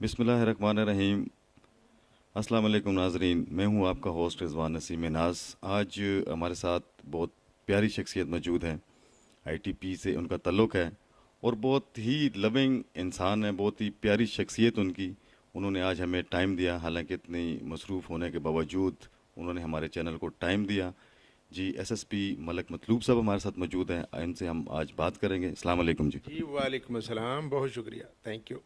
बिस्मिल्लाहिर्रहमानिर्रहीम। अस्सलाम वालेकुम नाज़रीन, मैं हूं आपका होस्ट रिज़वान नसीम नाज। आज हमारे साथ बहुत प्यारी शख्सियत मौजूद हैं। आईटीपी से उनका ताल्लुक़ है और बहुत ही लविंग इंसान है, बहुत ही प्यारी शख्सियत उनकी। उन्होंने आज हमें टाइम दिया, हालांकि इतनी मसरूफ़ होने के बावजूद उन्होंने हमारे चैनल को टाइम दिया। जी, एसएसपी मलक मतलूब साहब हमारे साथ मौजूद हैं, इनसे हम आज बात करेंगे। अस्सलाम वालेकुम जी। जी वालेकुम अस्सलाम, बहुत शुक्रिया, थैंक यू।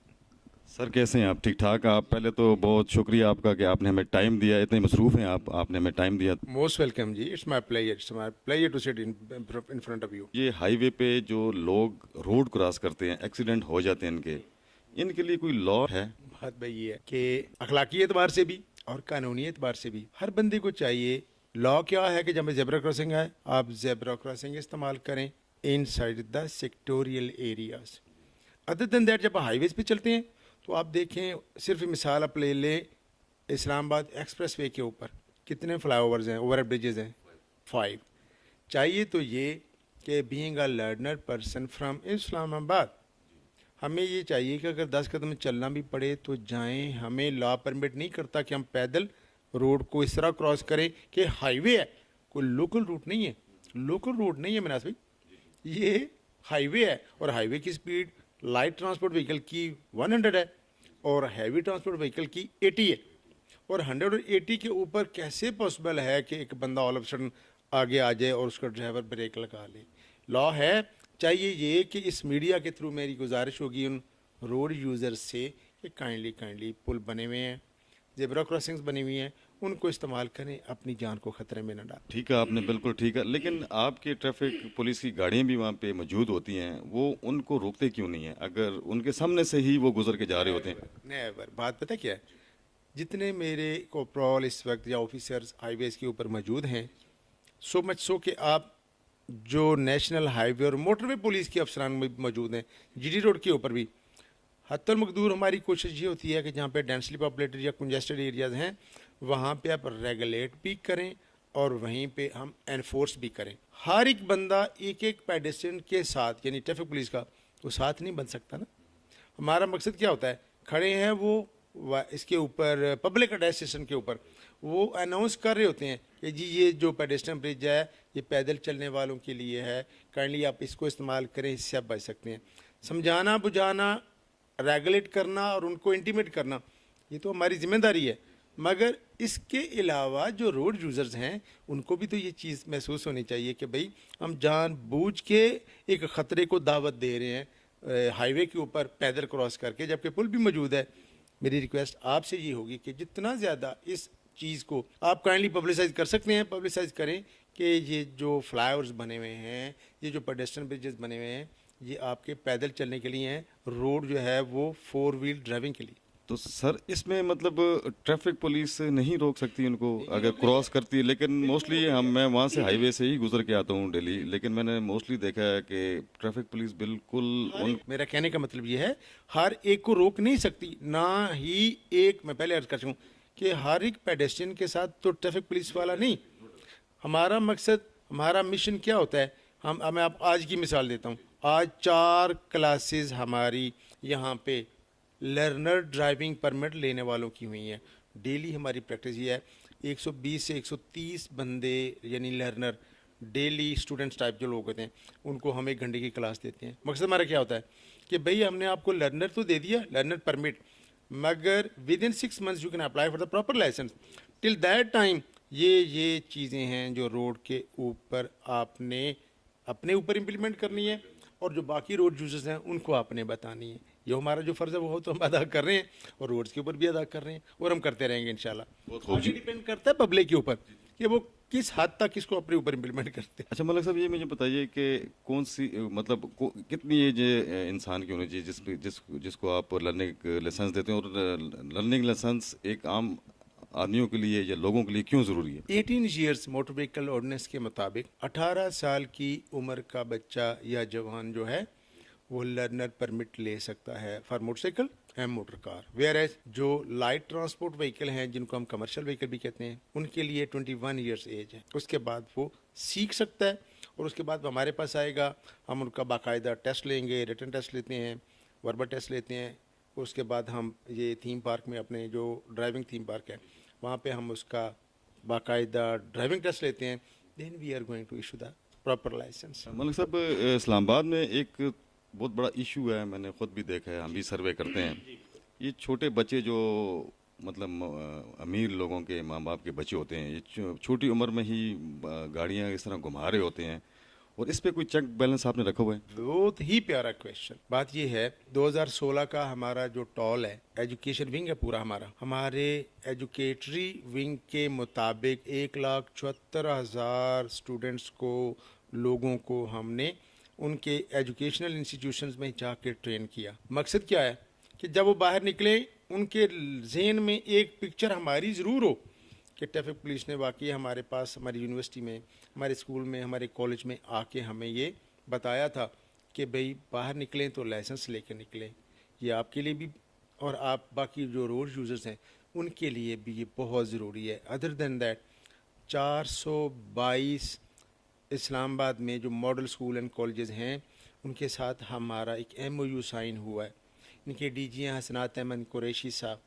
सर कैसे हैं आप? ठीक ठाक? आप पहले तो बहुत शुक्रिया आपका कि आपने हमें टाइम दिया, इतने मसरूफ़ हैं आप, आपने हमें टाइम दिया। मोस्ट वेलकम जी, it's my pleasure to sit in front of you. ये हाईवे पे जो लोग रोड क्रॉस करते हैं, एक्सीडेंट हो जाते हैं इनके, इनके लिए कोई लॉ है? बात भाई ये है कि अखलाकी एतबार से भी और कानूनी एतबार से भी हर बंदे को चाहिए। लॉ क्या है कि जब जेब्रा क्रॉसिंग है, आप जेब्रा क्रॉसिंग इस्तेमाल करें inside the sectorial areas. Other than that जब हाईवेज पे चलते हैं तो आप देखें, सिर्फ मिसाल आप ले लें, इस्लामाबाद एक्सप्रेस वे के ऊपर कितने फ्लाईओवर्स हैं, ओवर ब्रिजेज हैं? 5। चाहिए तो ये कि being a learner person from Islamabad, हमें ये चाहिए कि अगर 10 कदम चलना भी पड़े तो जाएं। हमें लॉ परमिट नहीं करता कि हम पैदल रोड को इस तरह क्रॉस करें कि हाईवे है, कोई लोकल रूट नहीं है। लोकल रूट नहीं है मिनास भाई, ये हाईवे है। और हाईवे की स्पीड लाइट ट्रांसपोर्ट व्हीकल की 100 है और हैवी ट्रांसपोर्ट व्हीकल की 80 है। और 100 और 80 के ऊपर कैसे पॉसिबल है कि एक बंदा ऑल ऑफ सडन आगे आ जाए और उसका ड्राइवर ब्रेक लगा ले? लॉ है। चाहिए ये कि इस मीडिया के थ्रू मेरी गुजारिश होगी उन रोड यूज़र्स से कि काइंडली पुल बने हुए हैं, जेब्रा क्रॉसिंग्स बनी हुई हैं, उनको इस्तेमाल करें, अपनी जान को ख़तरे में न डालें। ठीक है, आपने बिल्कुल ठीक है, लेकिन आपके ट्रैफिक पुलिस की गाड़ियाँ भी वहाँ पे मौजूद होती हैं, वो उनको रोकते क्यों नहीं हैं अगर उनके सामने से ही वो गुजर के जा रहे होते हैं? नेवर। बात पता क्या है, जितने मेरे कोप्रॉल इस वक्त या ऑफिसर्स हाईवेज़ के ऊपर मौजूद हैं, सो मच सो कि आप जो नेशनल हाईवे और मोटरवे पुलिस के अफसरान में मौजूद हैं, जीडी रोड के ऊपर भी हत्तल मकदूर हमारी कोशिश ये होती है कि जहाँ पे डेंसली पॉपुलेटेड या कंजेस्टेड एरियाज़ हैं, वहाँ पे आप रेगुलेट भी करें और वहीं पे हम एनफोर्स भी करें। हर एक बंदा एक एक पेडेस्ट्रियन के साथ, यानी ट्रैफिक पुलिस का वो साथ नहीं बन सकता ना। हमारा मकसद क्या होता है, खड़े हैं वो इसके ऊपर पब्लिक एड्रेस स्टेशन के ऊपर, वो अनाउंस कर रहे होते हैं कि जी ये जो पेडेस्ट्रियन ब्रिज है ये पैदल चलने वालों के लिए है, काइंडली आप इसको इस्तेमाल करें, इससे आप बच सकते हैं। समझाना बुझाना, रेगुलेट करना और उनको इंटीमेट करना, ये तो हमारी जिम्मेदारी है। मगर इसके अलावा जो रोड यूज़र्स हैं उनको भी तो ये चीज़ महसूस होनी चाहिए कि भाई हम जानबूझ के एक ख़तरे को दावत दे रहे हैं हाईवे के ऊपर पैदल क्रॉस करके, जबकि पुल भी मौजूद है। मेरी रिक्वेस्ट आपसे ये होगी कि जितना ज़्यादा इस चीज़ को आप काइंडली पब्लिसाइज कर सकते हैं, पब्लिसाइज करें कि ये जो फ्लाईओवर्स बने हुए हैं, ये जो पेडेस्ट्रियन ब्रिजेस बने हुए हैं, ये आपके पैदल चलने के लिए हैं। रोड जो है वो 4 व्हील ड्राइविंग के लिए। तो सर इसमें मतलब ट्रैफिक पुलिस नहीं रोक सकती उनको अगर क्रॉस करती है? लेकिन मोस्टली मैं वहाँ से हाईवे से ही गुजर के आता हूँ डेली, लेकिन मैंने मोस्टली देखा है कि ट्रैफिक पुलिस बिल्कुल उन मेरा कहने का मतलब ये है, हर एक को रोक नहीं सकती, ना ही एक, मैं पहले अर्ज कर चुका हूँ कि हर एक पेडेस्ट्रियन के साथ तो ट्रैफिक पुलिस वाला नहीं। हमारा मकसद, हमारा मिशन क्या होता है, मैं आप आज की मिसाल देता हूँ। आज 4 क्लासेस हमारी यहाँ पे लर्नर ड्राइविंग परमिट लेने वालों की हुई हैं। डेली हमारी प्रैक्टिस ये है, 120 से 130 बंदे यानी लर्नर, डेली स्टूडेंट्स टाइप जो लोग होते हैं, उनको हम 1 घंटे की क्लास देते हैं। मकसद हमारा क्या होता है कि भाई हमने आपको लर्नर तो दे दिया, लर्नर परमिट, मगर within 6 months you can apply for the proper licence. Till that time ये चीज़ें हैं जो रोड के ऊपर आपने अपने ऊपर इम्प्लीमेंट करनी है और जो बाकी रोड यूजर्स हैं उनको आपने बतानी है। ये हमारा जो फ़र्ज़ है वो तो हम अदा कर रहे हैं और रोड्स के ऊपर भी अदा कर रहे हैं और हम करते रहेंगे इंशाल्लाह। बहुत खूब आगे जी। डिपेंड करता है पब्लिक के ऊपर कि वो किस हद तक इसको अपने ऊपर इम्प्लीमेंट करते हैं। अच्छा मलक साहब, ये मुझे बताइए कि कौन सी मतलब कितनी एज इंसान की होनी चाहिए जिसको आप लर्निंग लाइसेंस देते हैं, और लर्निंग लाइसेंस एक आम आदमियों के लिए या लोगों के लिए क्यों ज़रूरी है? 18 ईयर्स मोटर व्हीकल ऑर्डिनेंस के मुताबिक 18 साल की उम्र का बच्चा या जवान जो है वो लर्नर परमिट ले सकता है for motorcycle and motor car. Whereas जो लाइट ट्रांसपोर्ट व्हीकल हैं, जिनको हम कमर्शियल व्हीकल भी कहते हैं, उनके लिए 21 ईयर्स एज है। उसके बाद वो सीख सकता है और उसके बाद हमारे पास आएगा, हम उनका बाकायदा टेस्ट लेंगे, रिटन टेस्ट लेते हैं, वर्बल टेस्ट लेते हैं, उसके बाद हम ये थीम पार्क में अपने जो ड्राइविंग थीम पार्क है वहाँ पे हम उसका बाकायदा ड्राइविंग टेस्ट लेते हैं, then we are going to issue the proper licence. Malik साहब, इस्लामाबाद में एक बहुत बड़ा इशू है, मैंने खुद भी देखा है, हम भी सर्वे करते हैं। ये छोटे बच्चे जो मतलब अमीर लोगों के माँ बाप के बच्चे होते हैं, ये छोटी उम्र में ही गाड़ियाँ इस तरह घुमा रहे होते हैं, और इस पे कोई चेक बैलेंस आपने रखा हुआ है? बहुत ही प्यारा क्वेश्चन। बात ये है 2016 का हमारा जो टॉल है, एजुकेशन विंग है पूरा हमारा, हमारे एजुकेटरी विंग के मुताबिक 1,74,000 स्टूडेंट्स को, लोगों को हमने उनके एजुकेशनल इंस्टीट्यूशंस में जाके ट्रेन किया। मकसद क्या है कि जब वो बाहर निकले उनके जहन में एक पिक्चर हमारी ज़रूर हो कि ट्रैफिक पुलिस ने वाकई हमारे पास, हमारी यूनिवर्सिटी में, हमारे स्कूल में, हमारे कॉलेज में आके हमें ये बताया था कि भाई बाहर निकलें तो लाइसेंस लेकर निकलें। ये आपके लिए भी और आप बाकी जो रोड यूज़र्स हैं उनके लिए भी ये बहुत ज़रूरी है। अदर दैन दैट 422 इस्लामाबाद में जो मॉडल स्कूल एंड कॉलेजेस हैं उनके साथ हमारा एक MOU साइन हुआ है। इनके DG हैं हसनात अहमद कुरैशी साहब,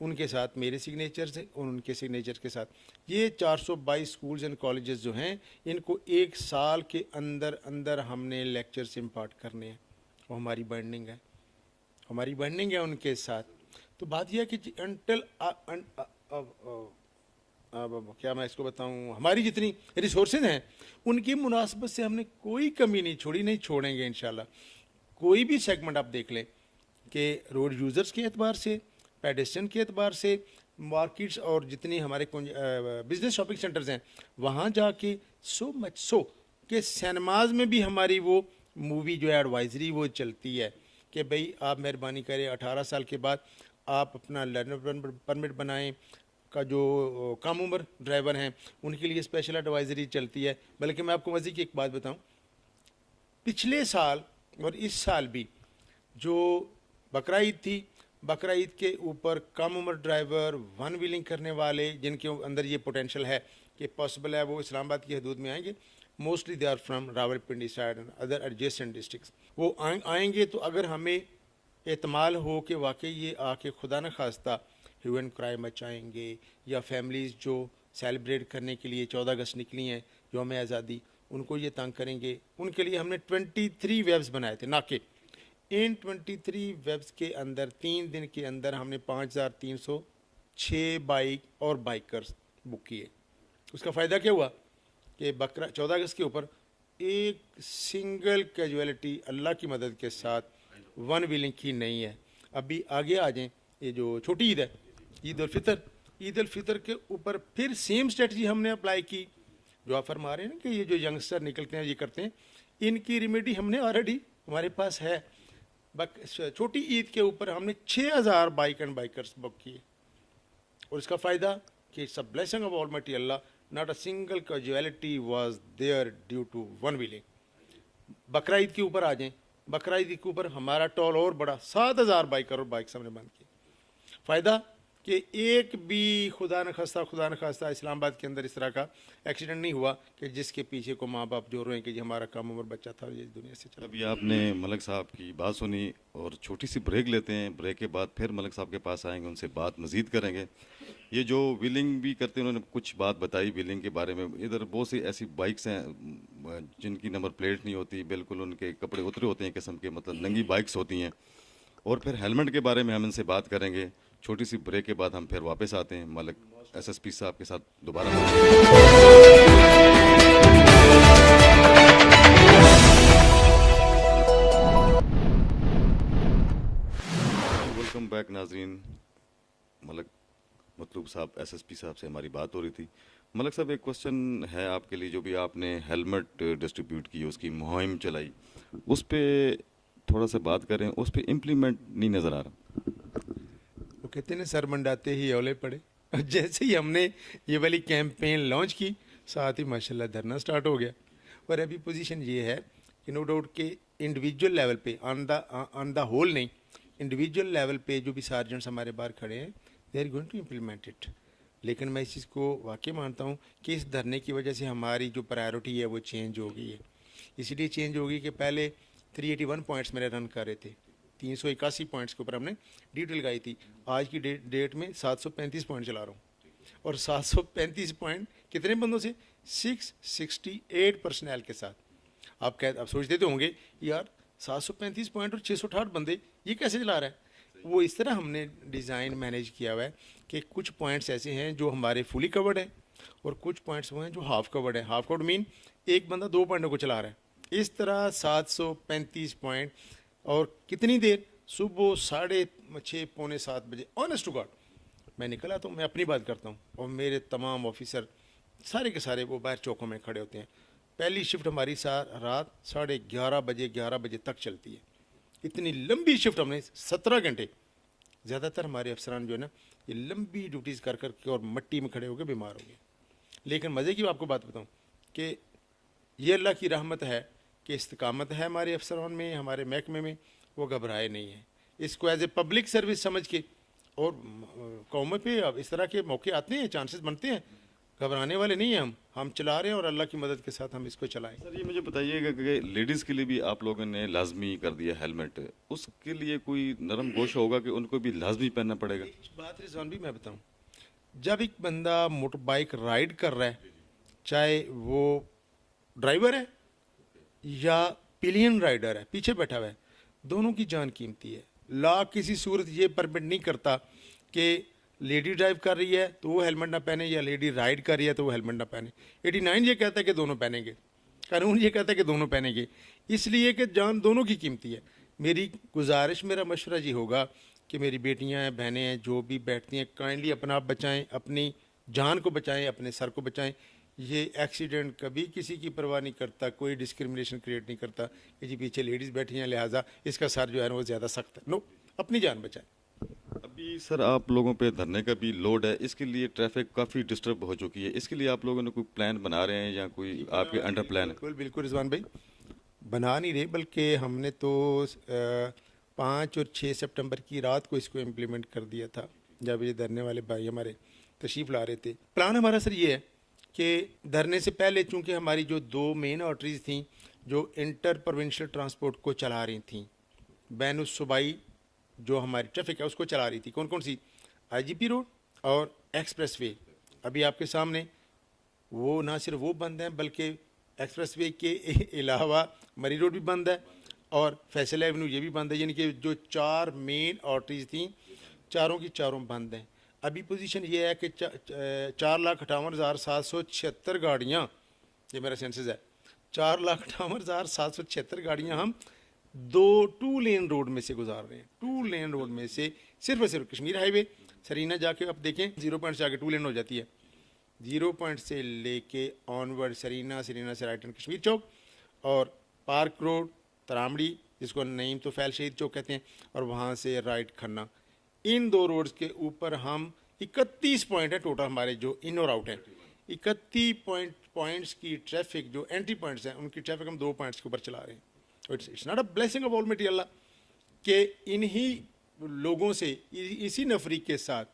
उनके साथ मेरे सिग्नेचर से और उनके सिग्नेचर के साथ ये 422 स्कूल्स एंड कॉलेजेस जो हैं इनको 1 साल के अंदर अंदर हमने लेक्चर्स इम्पार्ट करने हैं, और हमारी बॉन्डिंग है उनके साथ। तो बात यह है कि अंटिल क्या मैं इसको बताऊं, हमारी जितनी रिसोर्सेज हैं उनकी मुनासबत से हमने कोई कमी नहीं छोड़ी, नहीं छोड़ेंगे इंशाल्लाह। कोई भी सेगमेंट आप देख लें कि रोड यूज़र्स के एतबार से, पेडेस्ट्रियन के एतबार से, मार्केट्स और जितनी हमारे बिजनेस शॉपिंग सेंटर्स हैं वहाँ जाके सो मच सो कि सिनेमाज में भी हमारी वो मूवी जो है एडवाइजरी वो चलती है कि भाई आप मेहरबानी करें 18 साल के बाद आप अपना लर्नर परमिट बनाएं। का जो कम उम्र ड्राइवर हैं उनके लिए स्पेशल एडवाइजरी चलती है। बल्कि मैं आपको मज़े की एक बात बताऊं, पिछले साल और इस साल भी जो बकरा ईद थी, बकरा ईद के ऊपर कम उम्र ड्राइवर, वन व्हीलिंग करने वाले जिनके अंदर ये पोटेंशियल है कि पॉसिबल है वो इस्लामाबाद की हदूद में आएंगे, mostly they are from Rawalpindi side and other adjacent districts, वो आएंगे तो अगर हमें एतमाल हो कि वाकई ये आके खुदा न खास्ता ह्यू एंड क्राइम मचाएंगे, या फैमिलीज़ जो सेलिब्रेट करने के लिए 14 अगस्त निकली हैं यौम आज़ादी, उनको ये तंग करेंगे, उनके लिए हमने 23 वेब्स बनाए थे नाके। इन 23 वेब्स के अंदर 3 दिन के अंदर हमने 5,306 बाइक और बाइकर्स बुक किए। उसका फ़ायदा क्या हुआ कि बकरा 14 अगस्त के ऊपर एक सिंगल कैजुअलिटी अल्लाह की मदद के साथ वन व्हीलिंग की नहीं है। अभी आगे आ जाएं, ये जो छोटी ईद है, ईद उल फितर के ऊपर फिर सेम स्ट्रेटजी हमने अप्लाई की। जो आप फरमा रहे हैं ना कि ये जो यंगस्टर निकलते हैं ये करते हैं, इनकी रेमेडी हमने ऑलरेडी हमारे पास है। छोटी ईद के ऊपर हमने 6,000 बाइक एंड बाइकर्स बुक किए, और इसका फ़ायदा कि it's a blessing of almighty Allah, not a single casualty was there due to one wheeling. Bakra Eid के ऊपर आ जाएं, बकरा ईद के ऊपर हमारा टोल और बड़ा 7,000 बाइकर और बाइक्स हमने बंद किए। फ़ायदा कि एक भी खुदा न खास्ता इस्लामाबाद के अंदर इस तरह का एक्सीडेंट नहीं हुआ कि जिसके पीछे को माँ बाप जो रोएं कि जी हमारा कम उम्र बच्चा था और ये दुनिया से चला। अभी आपने मलिक साहब की बात सुनी, और छोटी सी ब्रेक लेते हैं। ब्रेक के बाद फिर मलिक साहब के पास आएंगे, उनसे बात मज़ीद करेंगे। ये जो व्हीलिंग भी करते हैं, उन्होंने कुछ बात बताई व्हीलिंग के बारे में। इधर बहुत सी ऐसी बाइक्स हैं जिनकी नंबर प्लेट नहीं होती, बिल्कुल उनके कपड़े उतरे होते हैं किस्म के, मतलब नंगी बाइक्स होती हैं। और फिर हेलमेट के बारे में हम इनसे बात करेंगे। छोटी सी ब्रेक के बाद हम फिर वापस आते हैं मलिक SSP साहब के साथ दोबारा। वेलकम बैक नाजरीन। मलिक मतलूब साहब SSP साहब से हमारी बात हो रही थी। मलिक साहब, एक क्वेश्चन है आपके लिए। जो भी आपने हेलमेट डिस्ट्रीब्यूट की, उसकी मुहिम चलाई, उस पर थोड़ा सा बात करें। उस पर इम्प्लीमेंट नहीं नज़र आ रहा। वो कहते हैं सर मंडाते ही औले पड़े। जैसे ही हमने ये वाली कैंपेन लॉन्च की, साथ ही माशाल्लाह धरना स्टार्ट हो गया। और अभी पोजीशन ये है कि नो डाउट के इंडिविजुअल लेवल पे, ऑन द होल नहीं, इंडिविजुअल लेवल पे जो भी सार्जेंट्स हमारे बाहर खड़े हैं, they are going to implement it. लेकिन मैं इस चीज़ को वाकई मानता हूँ कि इस धरने की वजह से हमारी जो प्रायोरिटी है वो चेंज हो गई है। इसलिए चेंज हो गई कि पहले 381 पॉइंट्स मेरे रन कर रहे थे, 381 पॉइंट्स के ऊपर हमने ड्यूटी लगाई थी। आज की डेट में 735 पॉइंट चला रहा हूँ, और 735 पॉइंट कितने बंदों से? 668 पर्सनल के साथ। आप सोचते तो होंगे यार 735 पॉइंट और 668 बंदे ये कैसे चला रहा है? वो इस तरह हमने डिज़ाइन मैनेज किया हुआ है कि कुछ पॉइंट्स ऐसे हैं जो हमारे फुली कवर्ड हैं और कुछ पॉइंट्स वो हैं जो हाफ कवर्ड है। हाफ कवर्ड मीन एक बंदा 2 पॉइंटों को चला रहा है। इस तरह 735 पॉइंट, और कितनी देर? सुबह 6:30 पौने 7 बजे। ऑनेस्ट टू गॉड मैं निकला तो मैं अपनी बात करता हूँ, और मेरे तमाम ऑफिसर सारे के सारे वो बाहर चौकों में खड़े होते हैं। पहली शिफ्ट हमारी रात 11:30 बजे तक चलती है। इतनी लंबी शिफ्ट हमने 17 घंटे। ज़्यादातर हमारे अफसरान जो है ना ये लंबी ड्यूटीज़ कर कर के और मट्टी में खड़े होकर बीमार हो गए। लेकिन मज़े की आपको बात बताऊं कि ये अल्लाह की रहमत है कि इस्तिकामत है हमारे अफसरान में, हमारे महकमे में। वो घबराए नहीं हैं, इसको एज ए पब्लिक सर्विस समझ के। और कौम पे अब इस तरह के मौके आते हैं, चांसेस बनते हैं, घबराने वाले नहीं हैं हम चला रहे हैं और अल्लाह की मदद के साथ हम इसको चलाएं। सर ये मुझे बताइएगा कि लेडीज़ के लिए भी आप लोगों ने लाजमी कर दिया हेलमेट, उसके लिए कोई नरम गोश होगा कि उनको भी लाजमी पहनना पड़ेगा? एक बात रिजवान भी मैं बताऊं, जब एक बंदा मोटर बाइक राइड कर रहा है, चाहे वो ड्राइवर है या पिलियन राइडर है पीछे बैठा हुआ है, दोनों की जान कीमती है। लॉ किसी सूरत ये परमिट नहीं करता कि लेडी ड्राइव कर रही है तो वो हेलमेट ना पहने, या लेडी राइड कर रही है तो वो हेलमेट ना पहने। 89 ये कहता है कि दोनों पहनेंगे, कानून ये कहता है कि दोनों पहनेंगे, इसलिए कि जान दोनों की कीमती है। मेरी गुजारिश, मेरा मशवरा ये होगा कि मेरी बेटियां हैं, बहनें हैं, जो भी बैठती हैं, काइंडली अपना आप बचाएं, अपनी जान को बचाएं, अपने सर को बचाएं। ये एक्सीडेंट कभी किसी की परवाह नहीं करता, कोई डिस्क्रिमिनेशन क्रिएट नहीं करता कि जी पीछे लेडीज़ बैठी हैं लिहाजा इसका सर जो है ना वो ज़्यादा सख्त है। नो, अपनी जान बचाएं। अभी सर आप लोगों पे धरने का भी लोड है, इसके लिए ट्रैफिक काफ़ी डिस्टर्ब हो चुकी है, इसके लिए आप लोगों ने कोई प्लान बना रहे हैं या कोई आपके अंडर प्लान है? बिल्कुल बिल्कुल रिजवान भाई, बना नहीं रहे, बल्कि हमने तो 5 और 6 सितंबर की रात को इसको इम्प्लीमेंट कर दिया था, जब ये धरने वाले भाई हमारे तशरीफ़ ला रहे थे। प्लान हमारा सर ये है कि धरने से पहले चूँकि हमारी जो 2 मेन आर्टरीज थी जो इंटर प्रोविंशियल ट्रांसपोर्ट को चला रही थी, बैन सूबाई जो हमारी ट्रैफिक है उसको चला रही थी। कौन कौन सी? आईजीपी रोड और एक्सप्रेस वे। अभी आपके सामने वो ना सिर्फ वो बंद हैं, बल्कि एक्सप्रेस वे के अलावा मरी रोड भी बंद है और फैसल एवेन्यू ये भी बंद है। यानी कि जो 4 मेन आर्टरीज थी, चारों की चारों बंद हैं। अभी पोजीशन ये है कि 4,58,776 गाड़ियाँ, ये मेरा सेंसस है, 4,58,776 गाड़ियाँ हम 2 लेन रोड में से गुजार रहे हैं। 2 लेन रोड में से सिर्फ और सिर्फ कश्मीर हाईवे सरीना जाके आप देखें 0 पॉइंट से आगे 2 लेन हो जाती है। 0 पॉइंट से लेके ऑनवर्ड सरीना, सरीना से राइट हैंड कश्मीर चौक, और पार्क रोड तरामड़ी जिसको नईम तो फैल शहीद चौक कहते हैं, और वहाँ से राइट खन्ना। इन 2 रोड्स के ऊपर हम 31 पॉइंट है टोटल हमारे जो इन और आउट हैं। 31 पॉइंट्स की ट्रैफिक जो एंट्री पॉइंट्स हैं उनकी ट्रैफिक हम 2 पॉइंट्स के ऊपर चला रहे हैं। It's not a blessing of almighty Allah कि इन्हीं लोगों से, इसी नफरी के साथ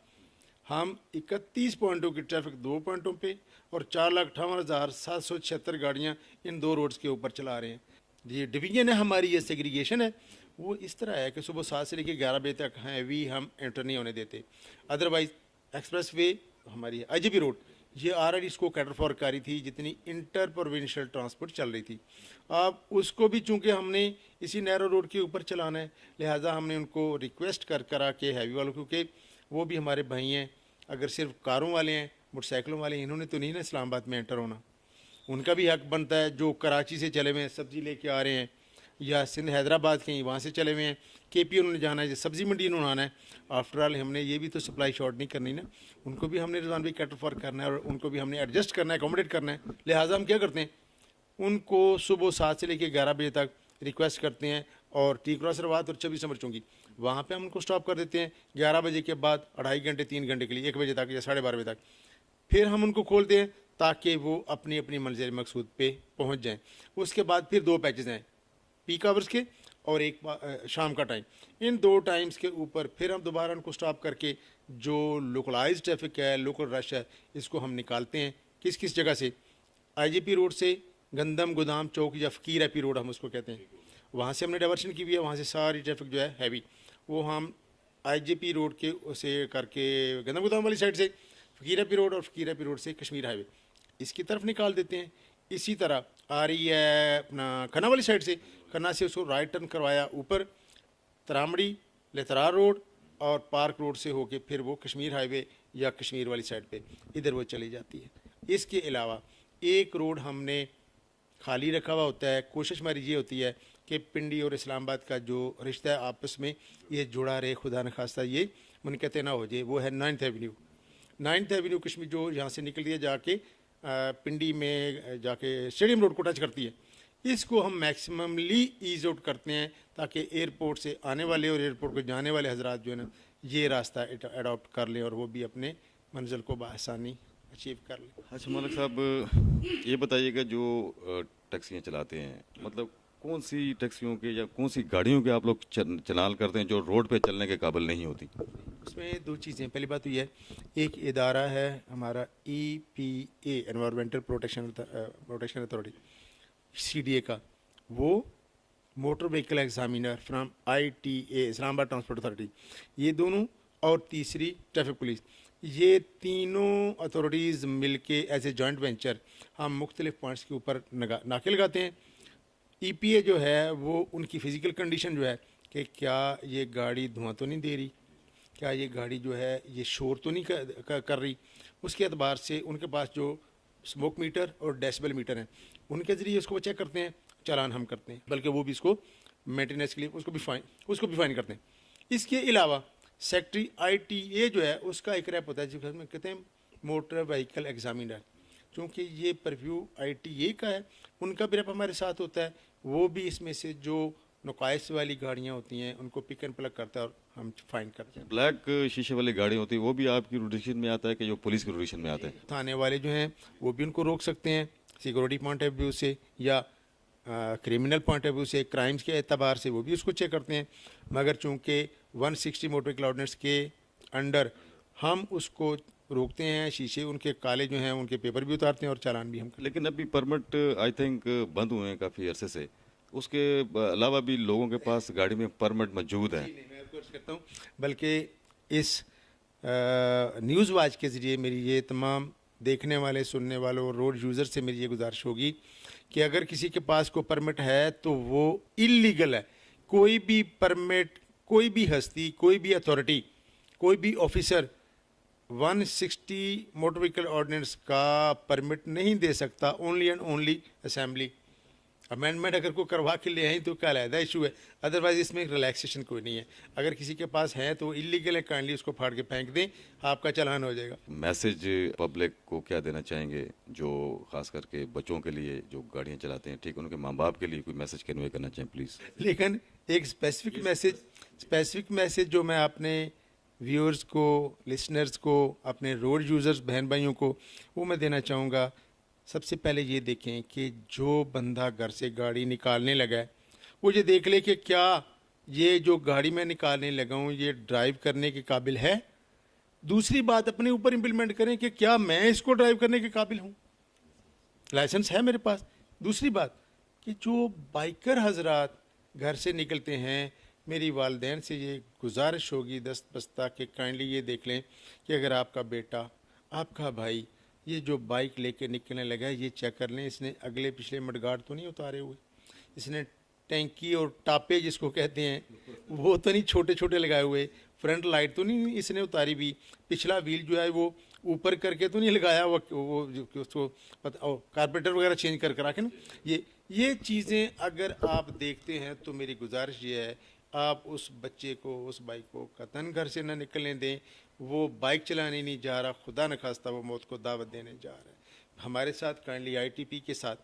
हम 31 पॉइंटों की ट्रैफिक 2 पॉइंटों पे और 4,58,776 गाड़ियाँ इन 2 रोड्स के ऊपर चला रहे हैं। ये डिवीजन है हमारी, ये सेग्रीगेशन है, वो इस तरह है कि सुबह 7 से लेकर 11 बजे तक हैवी हम एंटर नहीं होने देते। अदरवाइज एक्सप्रेस वे हमारी आईजीपी रोड ये ऑलरेडी इसको कैटर फॉर करी थी जितनी इंटर प्रोविंशियल ट्रांसपोर्ट चल रही थी। अब उसको भी चूंकि हमने इसी नैरो रोड के ऊपर चलाना है, लिहाजा हमने उनको रिक्वेस्ट करा के हैवी वालों, क्योंकि वो भी हमारे भाई हैं, अगर सिर्फ कारों वाले हैं, मोटरसाइकिलों वाले हैं, इन्होंने तो नहीं ना इस्लामाबाद में एंटर होना, उनका भी हक बनता है। जो कराची से चले हुए हैं सब्ज़ी लेके आ रहे हैं, या सिंध हैदराबाद कहीं वहाँ से चले हुए हैं, केपी उन्होंने जाना है, सब्ज़ी मंडी उन्होंने आना है। आफ्टर ऑल हमने ये भी तो सप्लाई शॉर्ट नहीं करनी ना, उनको भी हमने रिजवान भी कैटर फॉर करना है और उनको भी हमने एडजस्ट करना है, अकोमोडेट करना है। लिहाजा हम क्या करते हैं, उनको सुबह 7 से लेकर 11 बजे तक रिक्वेस्ट करते हैं, और टी क्रॉस रवात और 26 नंबर चौकी वहाँ पे हम उनको स्टॉप कर देते हैं 11 बजे के बाद 2.5 घंटे 3 घंटे के लिए, 1 बजे तक या 12:30 बजे तक। फिर हम उनको खोलते हैं ताकि वो अपनी अपनी मंजिल मकसूद पे पहुँच जाएँ। उसके बाद फिर 2 पैचेज हैं, पीक आवर्स के और एक शाम का टाइम। इन 2 टाइम्स के ऊपर फिर हम दोबारा उनको स्टॉप करके जो लोकलाइज ट्रैफिक है, लोकल रश है, इसको हम निकालते हैं। किस किस जगह से? आईजीपी रोड से, गंदम गोदाम चौक या फ़कीर एपी रोड हम उसको कहते हैं, वहाँ से हमने डाइवर्शन की हुई है, वहाँ से सारी ट्रैफिक जो है हैवी वो हम आईजेपी रोड के उसे करके गंदम गोदाम वाली साइड से फ़कीरापी रोड और फ़कीरापी रोड से कश्मीर हाईवे इसकी तरफ निकाल देते हैं। इसी तरह आ रही है अपना खन्ना वाली साइड से, खन्ना से उसको राइट टर्न करवाया ऊपर तरामड़ी लेतरार रोड और पार्क रोड से होके फिर वो कश्मीर हाईवे या कश्मीर वाली साइड पे इधर वो चली जाती है। इसके अलावा एक रोड हमने खाली रखा हुआ होता है। कोशिश हमारी ये होती है कि पिंडी और इस्लामाबाद का जो रिश्ता है आपस में ये जुड़ा रहे, खुदा न खास्ता ये मुनक़ते ना हो जाए। वो है 9th Avenue. 9th Avenue Kashmir जो यहाँ से निकलती है जाके पिंडी में जाके स्टेडियम रोड को टच करती है, इसको हम मैक्सिममली ईज आउट करते हैं ताकि एयरपोर्ट से आने वाले और एयरपोर्ट को जाने वाले हजरात जो है ना ये रास्ता अडॉप्ट कर लें और वो भी अपने मंजिल को बआसानी अचीव कर लें। अच्छा मलिक साहब, ये बताइएगा जो टैक्सियाँ चलाते हैं, मतलब कौन सी टैक्सियों के या कौन सी गाड़ियों के आप लोग चलान करते हैं जो रोड पे चलने के काबिल नहीं होती? उसमें दो चीज़ें, पहली बात तो ये है, एक इदारा है हमारा EPA environmental protection authority CDA का, वो motor vehicle examiner from ITA Islamabad transport authority, ये दोनों, और तीसरी ट्रैफिक पुलिस, ये तीनों अथॉरिटीज़ मिलके एज ए जॉइंट वेंचर हम मुख्तलिफ पॉइंट्स के ऊपर नाके लगाते हैं। EPA जो है वो उनकी फ़िज़िकल कंडीशन जो है कि क्या ये गाड़ी धुआं तो नहीं दे रही, क्या ये गाड़ी जो है ये शोर तो नहीं कर रही, उसके एतबार से उनके पास जो स्मोक मीटर और डेसिबल मीटर हैं उनके ज़रिए उसको चेक करते हैं, चालान हम करते हैं, बल्कि वो भी इसको मेंटेनेंस के लिए उसको भी फाइन करते हैं। इसके अलावा सेक्रेटरी ITA जो है उसका एक रैप होता है जिसमें कहते हैं मोटर व्हीकल एग्जामिनर, चूँकि ये परव्यू ITA का है, उनका भी रैप हमारे साथ होता है। वो भी इसमें से जो नुकाइस वाली गाड़ियाँ होती हैं उनको पिक एंड प्लग करता है और हम फाइन करते हैं। ब्लैक शीशे वाली गाड़ी होती है वो भी आपकी रोटेशन में आता है कि जो पुलिस की रोटेशन में आता है? थाने वाले जो हैं वो भी उनको रोक सकते हैं सिक्योरिटी पॉइंट ऑफ व्यू से या क्रिमिनल पॉइंट ऑफ व्यू से, क्राइम्स के एतबार से वो भी उसको चेक करते हैं। मगर चूँकि 160 मोटर व्हीकल ऑर्डिनेंस के अंडर हम उसको रोकते हैं, शीशे उनके काले जो हैं उनके पेपर भी उतारते हैं और चालान भी हम करते हैं। लेकिन अभी परमिट आई थिंक बंद हुए हैं काफ़ी अरसे से, उसके अलावा भी लोगों के पास गाड़ी में परमिट मौजूद है। नहीं, मैं अर्ज करता हूँ, बल्कि इस न्यूज़ वाच के ज़रिए मेरी ये तमाम देखने वाले सुनने वालों और रोड यूज़र से मेरी ये गुजारिश होगी कि अगर किसी के पास कोई परमिट है तो वो इलीगल है। कोई भी परमिट, कोई भी हस्ती, कोई भी अथॉरिटी, कोई भी ऑफिसर 160 मोटर व्हीकल ऑर्डिनेंस का परमिट नहीं दे सकता। Only and only assembly amendment अगर को करवा के ले आई तो क्या अलहदा इशू है, अदरवाइज इसमें रिलैक्सेशन कोई नहीं है। अगर किसी के पास है तो इलीगल है, काइंडली उसको फाड़ के फेंक दें, आपका चालान हो जाएगा। मैसेज पब्लिक को क्या देना चाहेंगे जो खास करके बच्चों के लिए जो गाड़ियाँ चलाते हैं, ठीक उनके माँ बाप के लिए कोई मैसेज कन्वे करना चाहें प्लीज़? लेकिन एक स्पेसिफिक मैसेज जो मैं अपने व्यूअर्स को, लिसनर्स को, अपने रोड यूज़र्स बहन भाइयों को वो मैं देना चाहूँगा। सबसे पहले ये देखें कि जो बंदा घर से गाड़ी निकालने लगा है वो ये देख ले कि क्या ये जो गाड़ी मैं निकालने लगा हूँ ये ड्राइव करने के काबिल है। दूसरी बात अपने ऊपर इम्प्लीमेंट करें कि क्या मैं इसको ड्राइव करने के काबिल हूँ, लाइसेंस है मेरे पास। दूसरी बात कि जो बाइकर हजरात घर से निकलते हैं, मेरी वालदैन से ये गुजारिश होगी दस्तबस्ता कि काइंडली ये देख लें कि अगर आपका बेटा, आपका भाई ये जो बाइक लेके निकलने लगा है ये चेक कर लें इसने अगले पिछले मडगार्ड तो नहीं उतारे हुए, इसने टैंकी और टापे जिसको कहते हैं वो तो नहीं छोटे छोटे लगाए हुए, फ्रंट लाइट तो नहीं इसने उतारी भी, पिछला व्हील जो है वो ऊपर करके तो नहीं लगाया वो उसको कारपेटर वगैरह चेंज कर रखे ना। ये चीज़ें अगर आप देखते हैं तो मेरी गुजारिश ये है आप उस बच्चे को, उस बाइक को कतन घर से ना निकलने दें। वो बाइक चलाने नहीं जा रहा, खुदा न खास्ता वो मौत को दावत देने जा रहा है। हमारे साथ काइंडली ITP के साथ,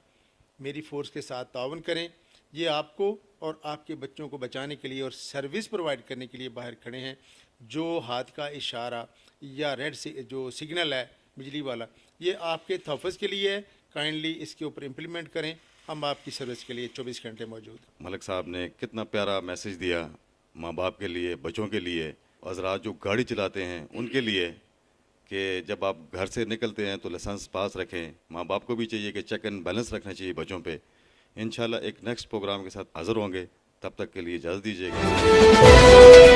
मेरी फोर्स के साथ ताउन करें। ये आपको और आपके बच्चों को बचाने के लिए और सर्विस प्रोवाइड करने के लिए बाहर खड़े हैं। जो हाथ का इशारा या रेड से जो सिग्नल है बिजली वाला, ये आपके तहफ़्फ़ुज़ के लिए है। काइंडली इसके ऊपर इम्प्लीमेंट करें, हम आपकी सर्विस के लिए 24 घंटे मौजूद हैं। मलिक साहब ने कितना प्यारा मैसेज दिया माँ बाप के लिए, बच्चों के लिए, हज़रात जो गाड़ी चलाते हैं उनके लिए कि जब आप घर से निकलते हैं तो लाइसेंस पास रखें। माँ बाप को भी चाहिए कि चेक एंड बैलेंस रखना चाहिए बच्चों पे। इंशाल्लाह एक नेक्स्ट प्रोग्राम के साथ हाज़िर होंगे। तब तक के लिए इजाज़त दीजिएगा।